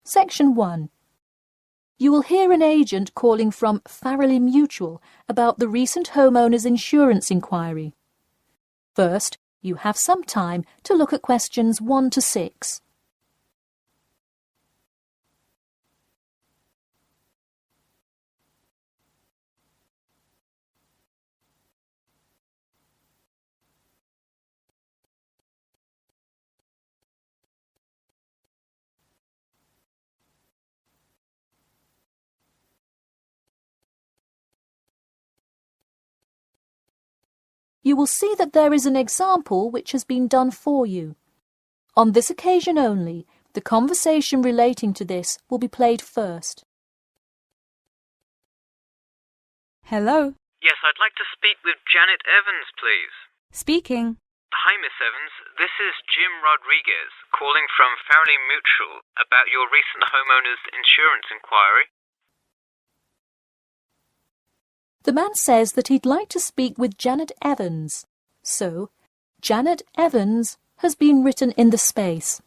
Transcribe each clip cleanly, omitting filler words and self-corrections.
Section 1. You will hear an agent calling from Farrelly Mutual about the recent homeowner's insurance inquiry. First, you have some time to look at questions 1 to 6. You will see that there is an example which has been done for you. On this occasion only, the conversation relating to this will be played first. Hello. Yes, I'd like to speak with Janet Evans, please. Speaking. Hi, Miss Evans. This is Jim Rodriguez, calling from Farrelly Mutual about your recent homeowner's insurance inquiry. The man says that he'd like to speak with Janet Evans. So, Janet Evans has been written in the space.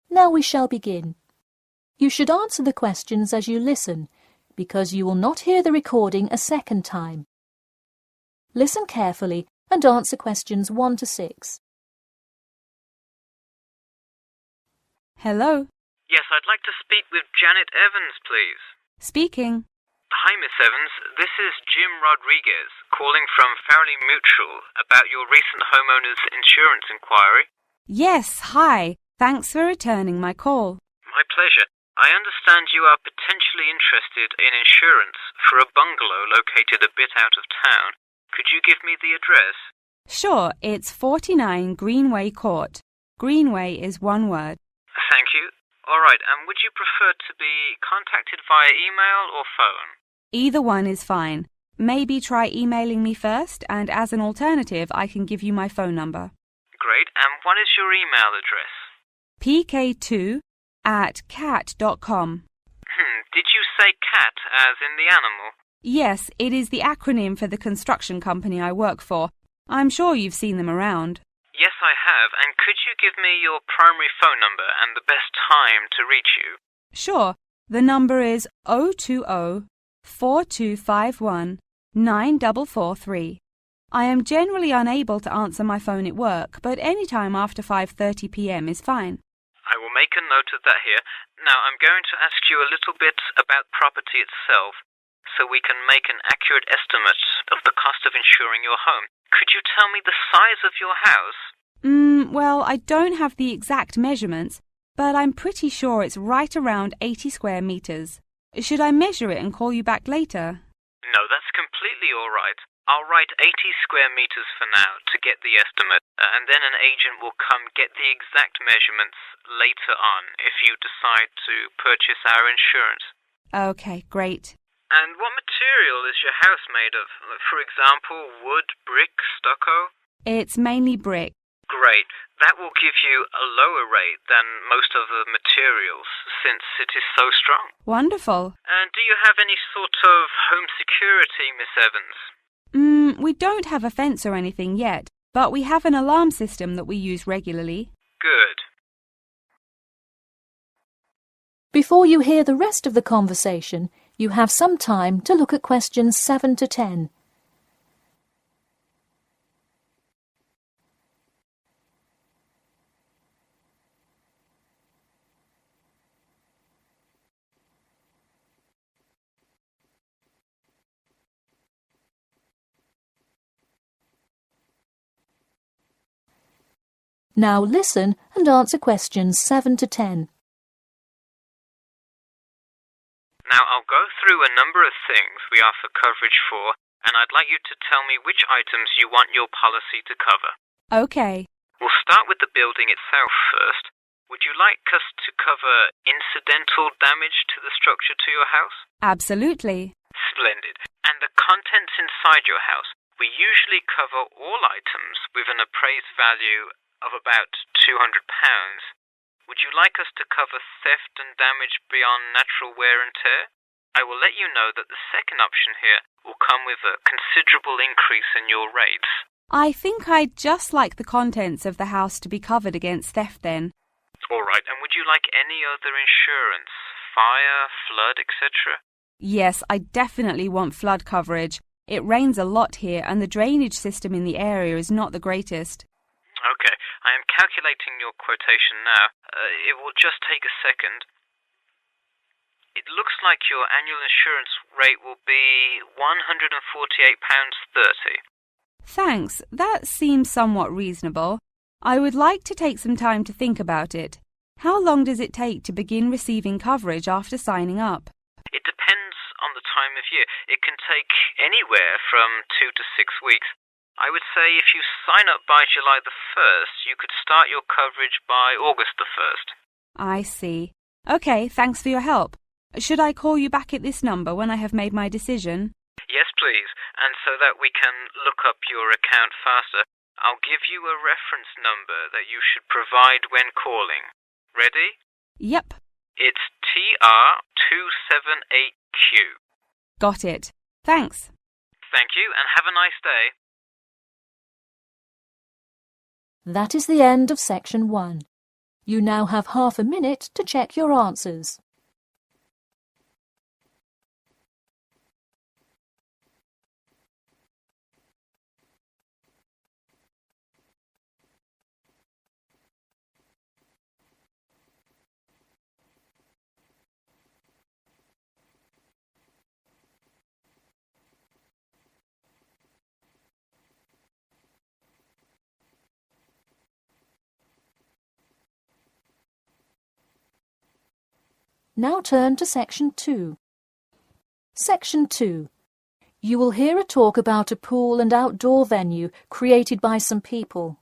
Now we shall begin. You should answer the questions as you listen, because you will not hear the recording a second time. Listen carefully and answer questions 1 to 6. Hello. Yes, I'd like to speak with Janet Evans, please. Speaking. Hi, Miss Evans. This is Jim Rodriguez, calling from Farrelly Mutual about your recent homeowner's insurance inquiry. Yes, hi. Thanks for returning my call. My pleasure. I understand you are potentially interested in insurance for a bungalow located a bit out of town. Could you give me the address? Sure, it's 49 Greenway Court. Greenway is one word. Thank you. All right, and would you prefer to be contacted via email or phone? Either one is fine. Maybe try emailing me first, and as an alternative, I can give you my phone number. Great, and what is your email address? pk2@cat.com. Did you say cat as in the animal? Yes, it is the acronym for the construction company I work for. I'm sure you've seen them around. Yes, I have, and could you give me your primary phone number and the best time to reach you? Sure. The number is 020-4251-9443. I am generally unable to answer my phone at work, but any time after 5:30 p.m. is fine. I will make a note of that here. Now, I'm going to ask you a little bit about property itself, so we can make an accurate estimate of the cost of insuring your home. Could you tell me the size of your house? Well, I don't have the exact measurements, but I'm pretty sure it's right around 80 square meters. Should I measure it and call you back later? No, that's completely all right. I'll write 80 square meters for now to get the estimate, and then an agent will come get the exact measurements later on if you decide to purchase our insurance. Okay, great. And what material is your house made of? For example, wood, brick, stucco? It's mainly brick. Great. That will give you a lower rate than most of the materials, since it is so strong. Wonderful. And do you have any sort of home security, Miss Evans? We don't have a fence or anything yet, but we have an alarm system that we use regularly. Good. Before you hear the rest of the conversation, you have some time to look at questions 7 to 10. Now listen and answer questions 7 to 10. Now I'll go through a number of things we offer coverage for, and I'd like you to tell me which items you want your policy to cover. Okay. We'll start with the building itself first. Would you like us to cover incidental damage to the structure to your house? Absolutely. Splendid. And the contents inside your house? We usually cover all items with an appraised value of about £200. Would you like us to cover theft and damage beyond natural wear and tear? I will let you know that the second option here will come with a considerable increase in your rates. I think I'd just like the contents of the house to be covered against theft then. All right, and would you like any other insurance? Fire, flood, etc.? Yes, I definitely want flood coverage. It rains a lot here and the drainage system in the area is not the greatest. Okay, I am calculating your quotation now. It will just take a second. It looks like your annual insurance rate will be £148.30. Thanks, that seems somewhat reasonable. I would like to take some time to think about it. How long does it take to begin receiving coverage after signing up? It depends on the time of year. It can take anywhere from 2 to 6 weeks. I would say if you sign up by July the 1st, you could start your coverage by August the 1st. I see. Okay, thanks for your help. Should I call you back at this number when I have made my decision? Yes, please. And so that we can look up your account faster, I'll give you a reference number that you should provide when calling. Ready? Yep. It's TR278Q. Got it. Thanks. Thank you, and have a nice day. That is the end of section 1. You now have half a minute to check your answers. Now turn to section 2. Section 2. You will hear a talk about a pool and outdoor venue created by some people.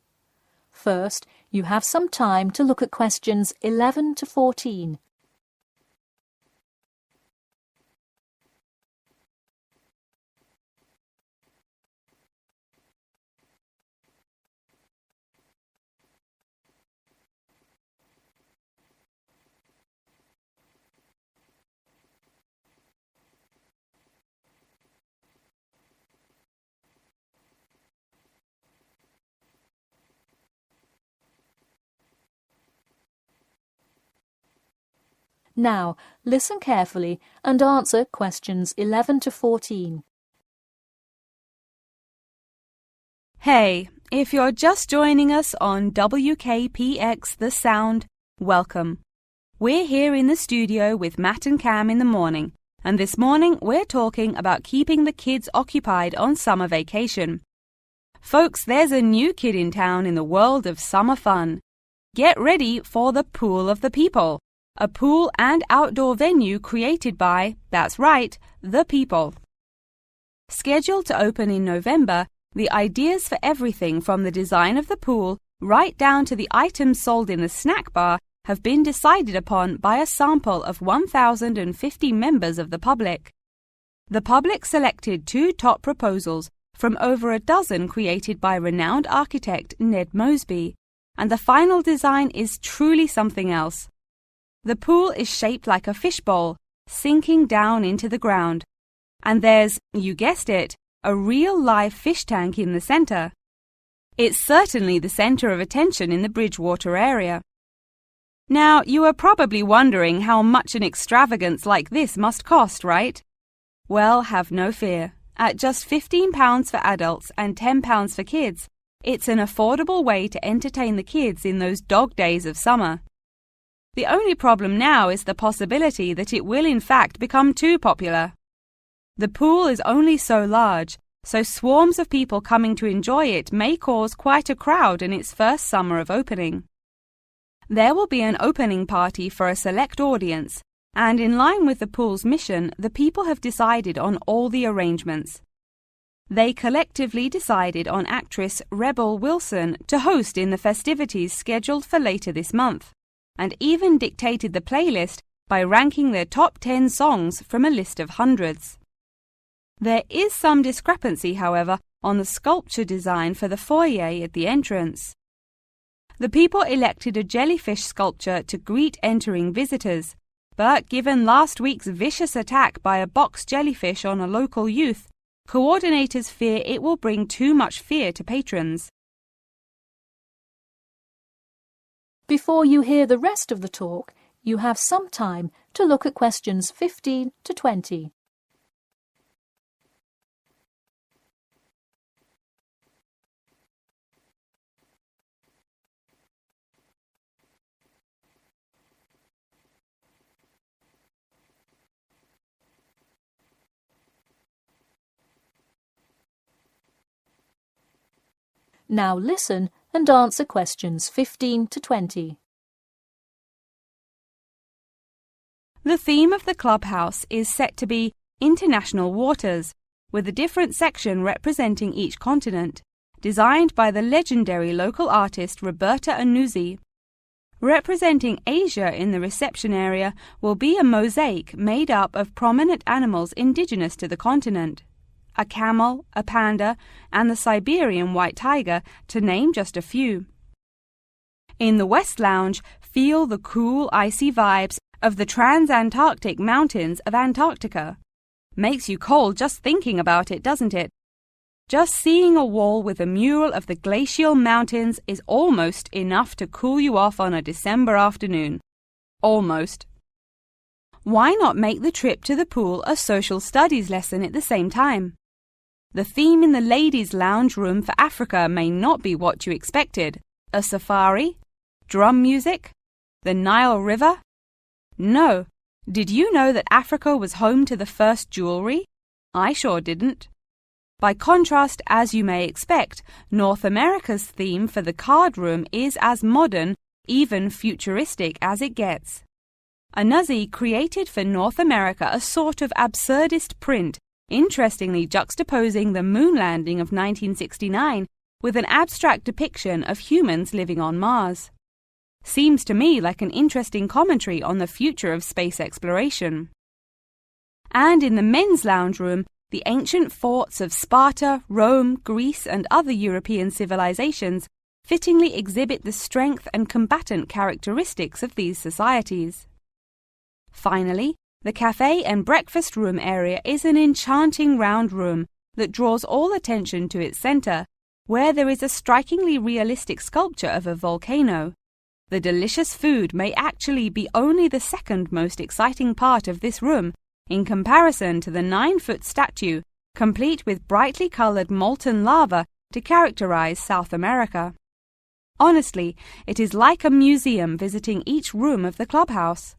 First, you have some time to look at questions 11 to 14. Now, listen carefully and answer questions 11 to 14. Hey, if you're just joining us on WKPX The Sound, welcome. We're here in the studio with Matt and Cam in the morning, and this morning we're talking about keeping the kids occupied on summer vacation. Folks, there's a new kid in town in the world of summer fun. Get ready for the Pool of the People, a pool and outdoor venue created by, that's right, the people. Scheduled to open in November, the ideas for everything from the design of the pool right down to the items sold in the snack bar have been decided upon by a sample of 1,050 members of the public. The public selected 2 top proposals from over a dozen created by renowned architect Ned Mosby, and the final design is truly something else. The pool is shaped like a fishbowl, sinking down into the ground. And there's, you guessed it, a real live fish tank in the center. It's certainly the center of attention in the Bridgewater area. Now, you are probably wondering how much an extravagance like this must cost, right? Well, have no fear. At just £15 for adults and £10 for kids, it's an affordable way to entertain the kids in those dog days of summer. The only problem now is the possibility that it will in fact become too popular. The pool is only so large, so swarms of people coming to enjoy it may cause quite a crowd in its first summer of opening. There will be an opening party for a select audience, and in line with the pool's mission, the people have decided on all the arrangements. They collectively decided on actress Rebel Wilson to host in the festivities scheduled for later this month, and even dictated the playlist by ranking their top 10 songs from a list of hundreds. There is some discrepancy, however, on the sculpture design for the foyer at the entrance. The people elected a jellyfish sculpture to greet entering visitors, but given last week's vicious attack by a box jellyfish on a local youth, coordinators fear it will bring too much fear to patrons. Before you hear the rest of the talk, you have some time to look at questions 15 to 20. Now listen and answer questions 15 to 20. The theme of the clubhouse is set to be International Waters, with a different section representing each continent, designed by the legendary local artist Roberta Annuzzi. Representing Asia in the reception area will be a mosaic made up of prominent animals indigenous to the continent. A camel, a panda, and the Siberian white tiger, to name just a few. In the West Lounge, feel the cool, icy vibes of the transantarctic mountains of Antarctica. Makes you cold just thinking about it, doesn't it? Just seeing a wall with a mural of the glacial mountains is almost enough to cool you off on a December afternoon. Almost. Why not make the trip to the pool a social studies lesson at the same time? The theme in the ladies' lounge room for Africa may not be what you expected. A safari? Drum music? The Nile River? No. Did you know that Africa was home to the first jewelry? I sure didn't. By contrast, as you may expect, North America's theme for the card room is as modern, even futuristic as it gets. Annuzzi created for North America a sort of absurdist print, interestingly juxtaposing the moon landing of 1969 with an abstract depiction of humans living on Mars. Seems to me like an interesting commentary on the future of space exploration. And in the men's lounge room, the ancient forts of Sparta, Rome, Greece, and other European civilizations fittingly exhibit the strength and combatant characteristics of these societies. Finally, the cafe and breakfast room area is an enchanting round room that draws all attention to its center, where there is a strikingly realistic sculpture of a volcano. The delicious food may actually be only the second most exciting part of this room, in comparison to the 9-foot statue, complete with brightly colored molten lava to characterize South America. Honestly, it is like a museum visiting each room of the clubhouse.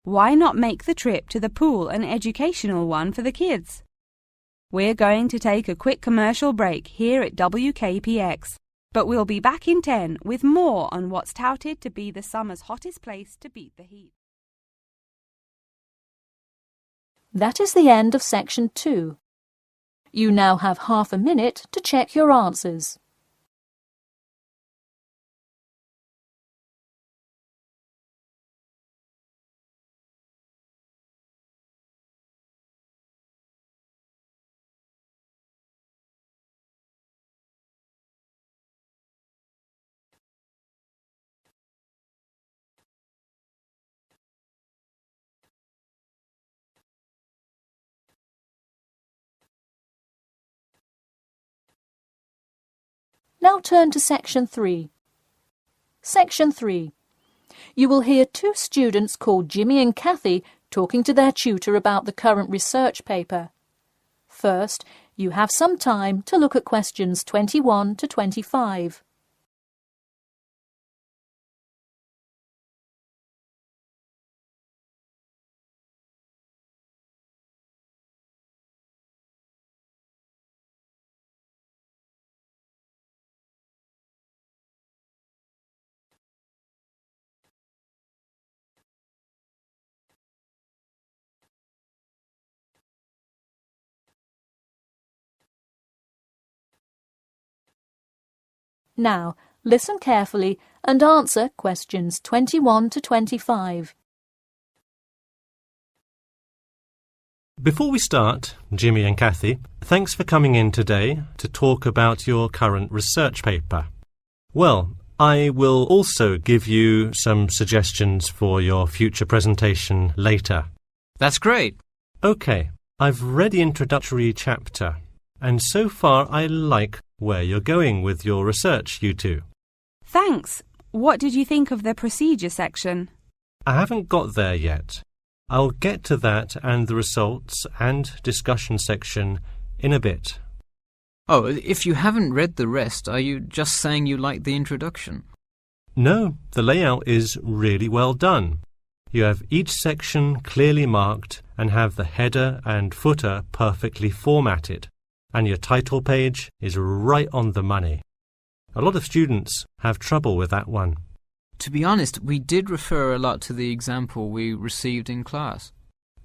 Why not make the trip to the pool an educational one for the kids? We're going to take a quick commercial break here at WKPX, but we'll be back in 10 with more on what's touted to be the summer's hottest place to beat the heat. That is the end of section 2. You now have half a minute to check your answers. Now turn to section 3. Section 3. You will hear two students called Jimmy and Kathy talking to their tutor about the current research paper. First, you have some time to look at questions 21 to 25. Now, listen carefully and answer questions 21 to 25. Before we start, Jimmy and Kathy, thanks for coming in today to talk about your current research paper. Well, I will also give you some suggestions for your future presentation later. That's great. OK, I've read the introductory chapter, and so far I like where you're going with your research, you two. Thanks. What did you think of the procedure section? I haven't got there yet. I'll get to that and the results and discussion section in a bit. Oh, if you haven't read the rest, are you just saying you like the introduction? No, the layout is really well done. You have each section clearly marked and have the header and footer perfectly formatted, and your title page is right on the money. A lot of students have trouble with that one. To be honest, we did refer a lot to the example we received in class.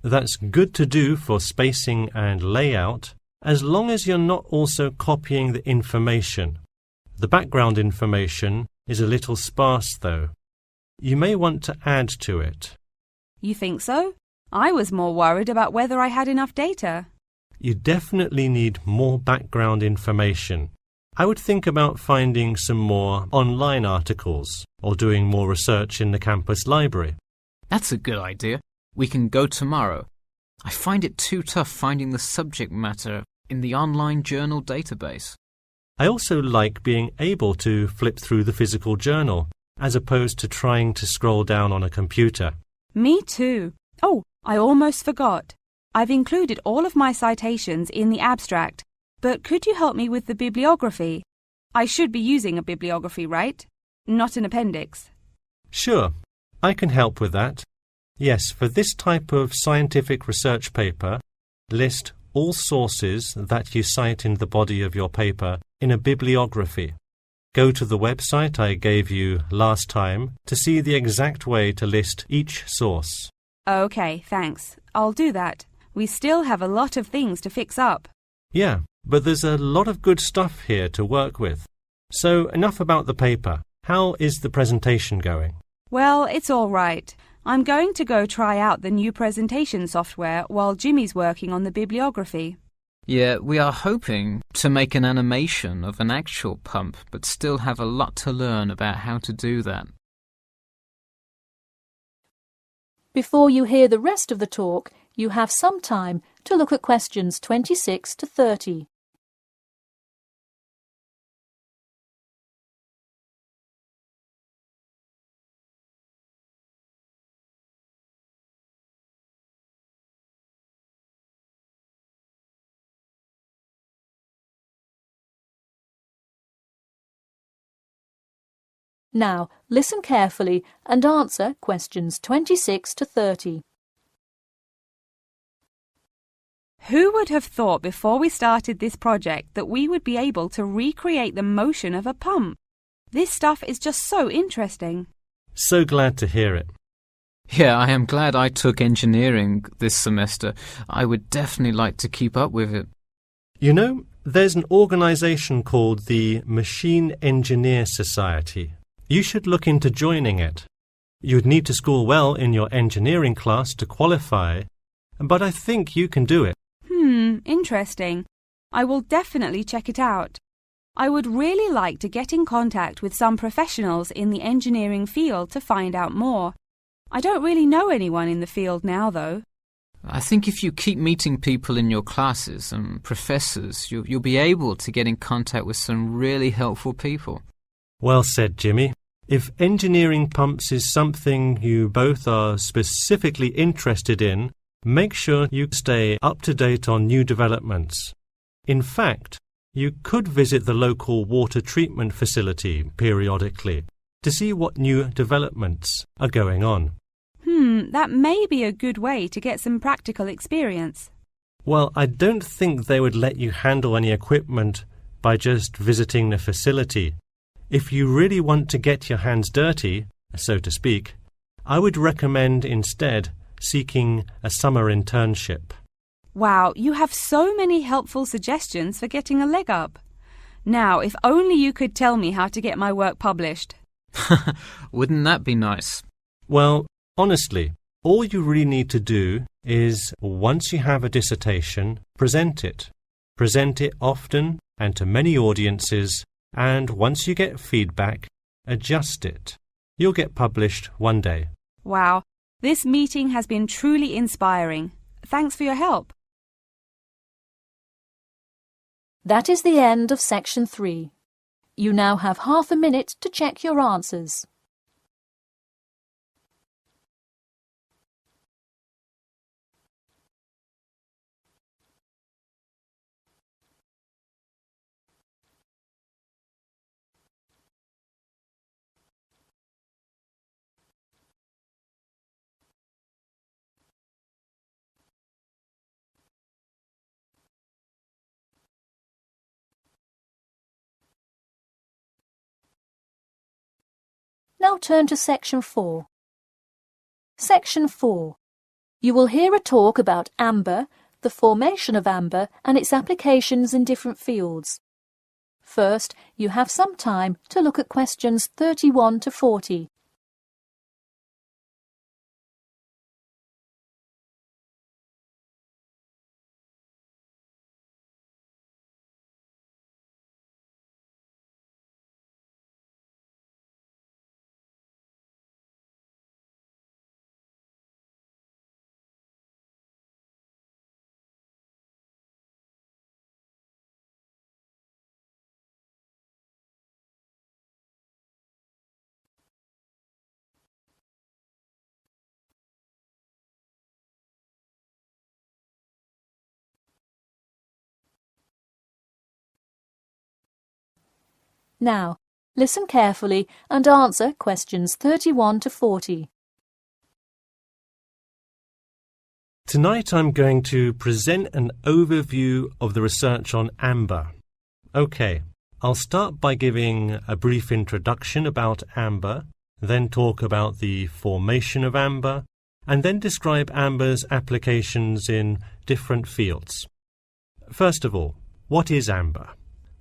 That's good to do for spacing and layout, as long as you're not also copying the information. The background information is a little sparse, though. You may want to add to it. You think so? I was more worried about whether I had enough data. You definitely need more background information. I would think about finding some more online articles or doing more research in the campus library. That's a good idea. We can go tomorrow. I find it too tough finding the subject matter in the online journal database. I also like being able to flip through the physical journal as opposed to trying to scroll down on a computer. Me too. Oh, I almost forgot. I've included all of my citations in the abstract, but could you help me with the bibliography? I should be using a bibliography, right? Not an appendix. Sure, I can help with that. Yes, for this type of scientific research paper, list all sources that you cite in the body of your paper in a bibliography. Go to the website I gave you last time to see the exact way to list each source. Okay, thanks. I'll do that. We still have a lot of things to fix up. Yeah, but there's a lot of good stuff here to work with. So enough about the paper. How is the presentation going? Well, it's all right. I'm going to go try out the new presentation software while Jimmy's working on the bibliography. Yeah, we are hoping to make an animation of an actual pump, but still have a lot to learn about how to do that. Before you hear the rest of the talk, you have some time to look at questions 26 to 30. Now, listen carefully and answer questions 26 to 30. Who would have thought before we started this project that we would be able to recreate the motion of a pump? This stuff is just so interesting. So glad to hear it. Yeah, I am glad I took engineering this semester. I would definitely like to keep up with it. You know, there's an organization called the Machine Engineer Society. You should look into joining it. You'd need to score well in your engineering class to qualify, but I think you can do it. Interesting. I will definitely check it out. I would really like to get in contact with some professionals in the engineering field to find out more. I don't really know anyone in the field now, though. I think if you keep meeting people in your classes and professors, you'll be able to get in contact with some really helpful people. Well said, Jimmy. If engineering pumps is something you both are specifically interested in, make sure you stay up to date on new developments. In fact, you could visit the local water treatment facility periodically to see what new developments are going on. That may be a good way to get some practical experience. Well, I don't think they would let you handle any equipment by just visiting the facility. If you really want to get your hands dirty, so to speak, I would recommend instead seeking a summer internship. Wow, you have so many helpful suggestions for getting a leg up. Now, if only you could tell me how to get my work published. Wouldn't that be nice? Well, honestly, all you really need to do is, once you have a dissertation, present it. Present it often and to many audiences, and once you get feedback, adjust it. You'll get published one day. Wow, this meeting has been truly inspiring. Thanks for your help. That is the end of section 3. You now have half a minute to check your answers. Now turn to Section 4. Section 4. You will hear a talk about amber, the formation of amber and its applications in different fields. First, you have some time to look at questions 31 to 40. Now, listen carefully and answer questions 31 to 40. Tonight I'm going to present an overview of the research on amber. Okay, I'll start by giving a brief introduction about amber, then talk about the formation of amber, and then describe amber's applications in different fields. First of all, what is amber?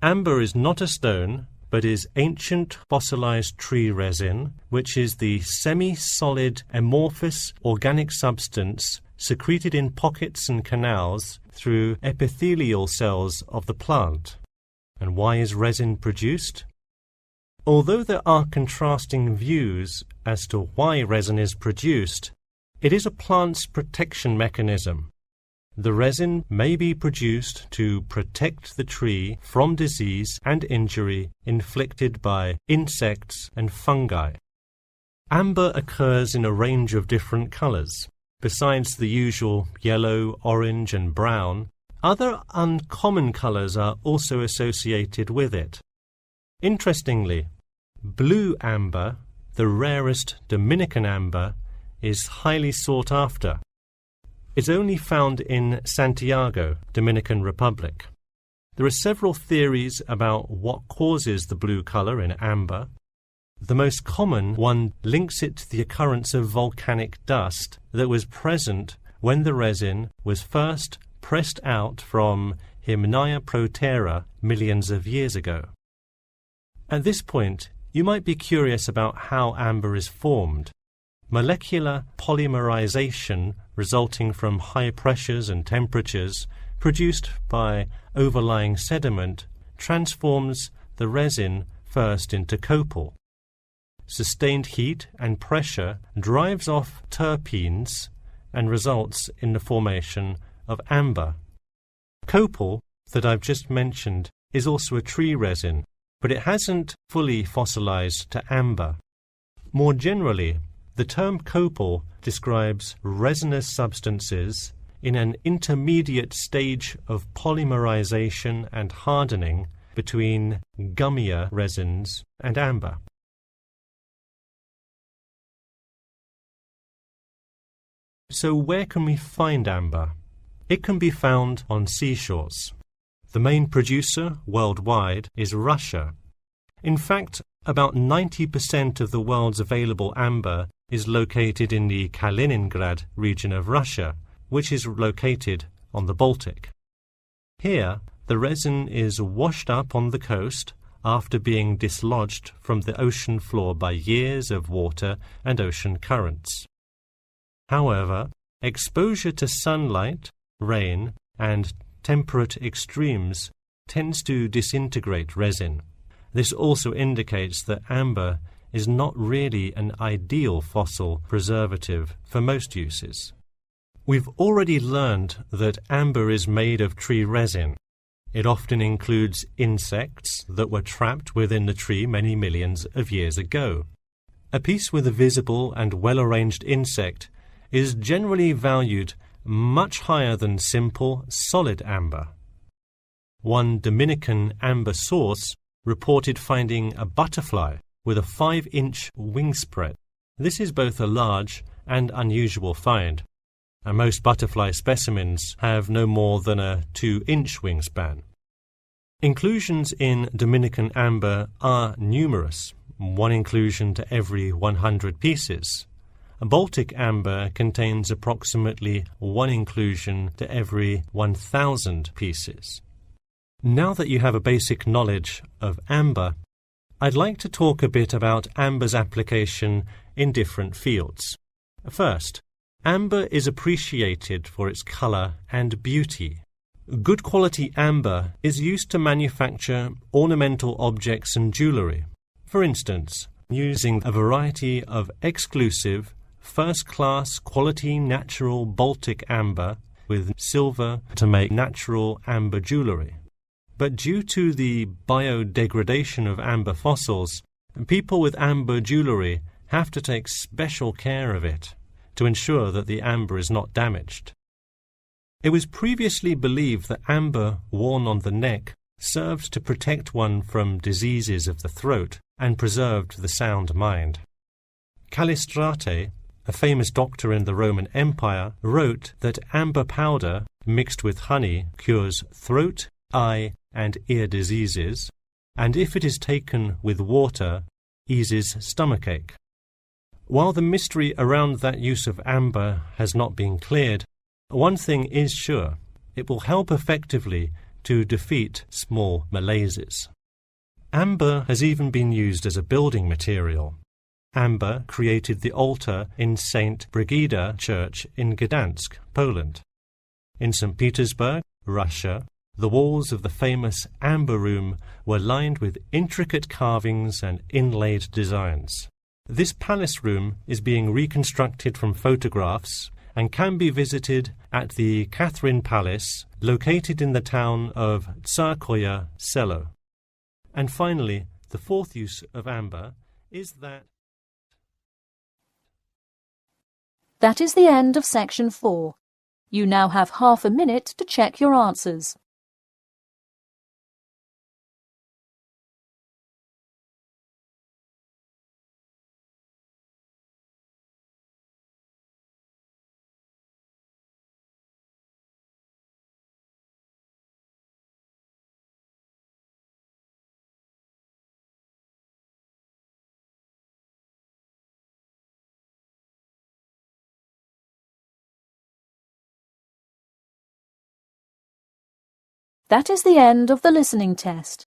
Amber is not a stone, but is ancient fossilized tree resin, which is the semi-solid amorphous organic substance secreted in pockets and canals through epithelial cells of the plant. And why is resin produced? Although there are contrasting views as to why resin is produced, it is a plant's protection mechanism. The resin may be produced to protect the tree from disease and injury inflicted by insects and fungi. Amber occurs in a range of different colors. Besides the usual yellow, orange and brown, other uncommon colors are also associated with it. Interestingly, blue amber, the rarest Dominican amber, is highly sought after. It's only found in Santiago, Dominican Republic. There are several theories about what causes the blue color in amber. The most common one links it to the occurrence of volcanic dust that was present when the resin was first pressed out from Hymnaea protera millions of years ago. At this point, you might be curious about how amber is formed. Molecular polymerization resulting from high pressures and temperatures produced by overlying sediment transforms the resin first into copal. Sustained heat and pressure drives off terpenes and results in the formation of amber. Copal, that I've just mentioned, is also a tree resin, but it hasn't fully fossilized to amber. More generally, the term copal describes resinous substances in an intermediate stage of polymerization and hardening between gummier resins and amber. So where can we find amber? It can be found on seashores. The main producer worldwide is Russia. In fact, about 90% of the world's available amber is located in the Kaliningrad region of Russia, which is located on the Baltic. Here, the resin is washed up on the coast after being dislodged from the ocean floor by years of water and ocean currents. However, exposure to sunlight, rain, and temperate extremes tends to disintegrate resin. This also indicates that amber is not really an ideal fossil preservative for most uses. We've already learned that amber is made of tree resin. It often includes insects that were trapped within the tree many millions of years ago. A piece with a visible and well-arranged insect is generally valued much higher than simple, solid amber. One Dominican amber source reported finding a butterfly with a 5-inch wingspread. This is both a large and unusual find, and most butterfly specimens have no more than a 2-inch wingspan. Inclusions in Dominican amber are numerous. 1 inclusion to every 100 pieces. Baltic amber contains approximately 1 inclusion to every 1,000 pieces. Now that you have a basic knowledge of amber, I'd like to talk a bit about amber's application in different fields. First, amber is appreciated for its colour and beauty. Good quality amber is used to manufacture ornamental objects and jewellery. For instance, using a variety of exclusive, first-class quality natural Baltic amber with silver to make natural amber jewellery. But due to the biodegradation of amber fossils, people with amber jewellery have to take special care of it to ensure that the amber is not damaged. It was previously believed that amber worn on the neck served to protect one from diseases of the throat and preserved the sound mind. Callistrate, a famous doctor in the Roman Empire, wrote that amber powder mixed with honey cures throat, eye, and ear diseases, and if it is taken with water, eases stomachache. While the mystery around that use of amber has not been cleared, one thing is sure: it will help effectively to defeat small malaises. Amber has even been used as a building material. Amber created the altar in St. Brigida Church in Gdansk, Poland. In St. Petersburg, Russia, the walls of the famous Amber Room were lined with intricate carvings and inlaid designs. This palace room is being reconstructed from photographs and can be visited at the Catherine Palace, located in the town of Tsarskoye Selo. And finally, the fourth use of amber is that... That is the end of section 4. You now have half a minute to check your answers. That is the end of the listening test.